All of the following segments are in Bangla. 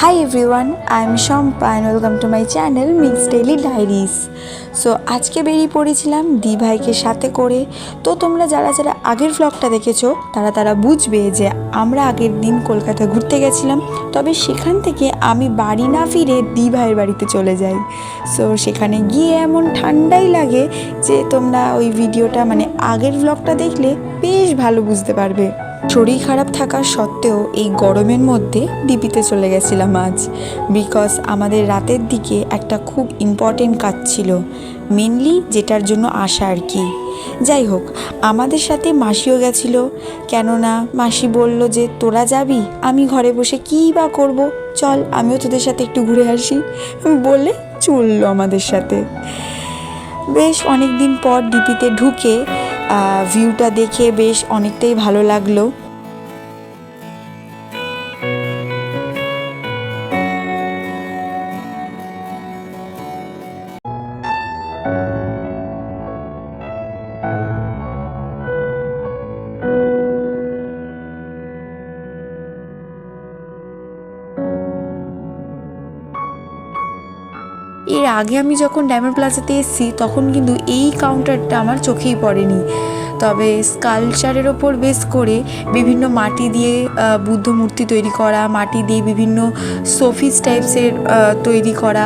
Hi everyone, I am Shampa and welcome to my channel Mix Daily Diaries. So আজকে বেরিয়ে পড়েছিলাম দি ভাইকে সাথে করে। তো তোমরা যারা যারা আগের ভ্লগটা দেখেছো তারা বুঝবে যে আমরা আগের দিন কলকাতা ঘুরতে গেছিলাম, তবে সেখান থেকে আমি বাড়ি না ফিরে দি ভাইয়ের বাড়িতে চলে যাই। সো সেখানে গিয়ে এমন ঠান্ডাই লাগে যে তোমরা ওই ভিডিওটা আগের ভ্লগটা দেখলে বেশ ভালো বুঝতে পারবে। শরীর খারাপ থাকা সত্ত্বেও এই গরমের মধ্যে ডিপিতে চলে গেছিলাম আজ, বিকজ আমাদের রাতের দিকে একটা খুব ইম্পর্টেন্ট কাজ ছিল, মেনলি যেটার জন্য আসা আর কি। যাই হোক, আমাদের সাথে মাসিও গেছিল, কেননা মাসি বলল যে তোরা যাবি, আমি ঘরে বসে কী বা করবো, চল আমিও তোদের সাথে একটু ঘুরে আসি বলে চললো আমাদের সাথে। বেশ অনেক দিন পর ডিপিতে ঢুকে ভিউটা দেখে বেশ অনেকটাই ভালো লাগলো। এর আগে আমি যখন ডায়মন্ড প্লাজাতে এসেছি তখন কিন্তু এই কাউন্টারটা আমার চোখেই পড়েনি, তবে স্কালচারের ওপর বেস করে বিভিন্ন মাটি দিয়ে বুদ্ধ মূর্তি তৈরি করা, মাটি দিয়ে বিভিন্ন সোফিস টাইপসের তৈরি করা,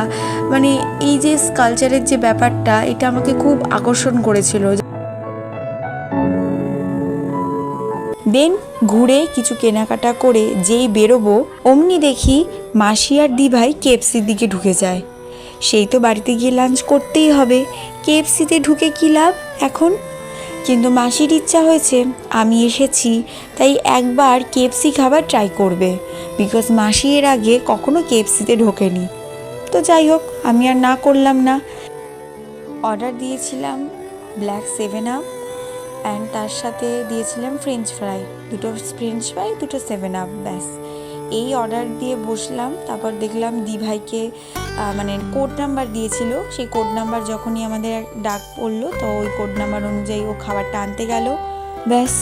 এই যে স্কালচারের যে ব্যাপারটা, এটা আমাকে খুব আকর্ষণ করেছিল। দেন ঘুরে কিছু কেনাকাটা করে যেই বেরোবো অমনি দেখি মাসি আর দি ভাই কেএফসির দিকে ঢুকে যায়। সেই তো বাড়িতে গিয়ে লাঞ্চ করতেই হবে, কেএফসিতে ঢুকে কী লাভ এখন। কিন্তু মাসির ইচ্ছা হয়েছে আমি এসেছি তাই একবার কেএফসি খাবার ট্রাই করবে, বিকজ মাসি এর আগে কখনো কেএফসিতে ঢোকেনি। তো যাই হোক, আমি আর না করলাম না, অর্ডার দিয়েছিলাম ব্ল্যাক 7 আপ অ্যান্ড তার সাথে দিয়েছিলাম ফ্রেঞ্চ ফ্রাই, দুটো ফ্রেঞ্চ ফ্রাই, দুটো 7 আপ, ব্যাস এই অর্ডার দিয়ে বসলাম। তারপর দেখলাম দি ভাইকে কোড নাম্বার দিয়েছিল, সেই কোড নাম্বার যখনই আমাদের ডাক পড়লো তো ওই কোড নাম্বার অনুযায়ী ও খাবারটা আনতে গেল। ব্যাস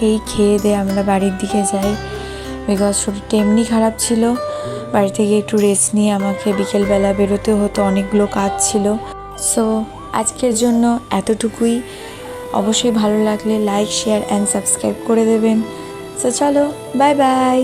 এই খেয়ে দিয়ে আমরা বাড়ির দিকে যাই, বিকজ শরীরটা এমনি খারাপ ছিল। বাড়ি থেকে একটু রেস্ট নিয়ে আমাকে বিকেলবেলা বেরোতে হতো, অনেকগুলো কাজ ছিল। সো আজকের জন্য এতটুকুই। অবশ্যই ভালো লাগলে লাইক, শেয়ার অ্যান্ড সাবস্ক্রাইব করে দেবেন। সো চলো, বাই বাই।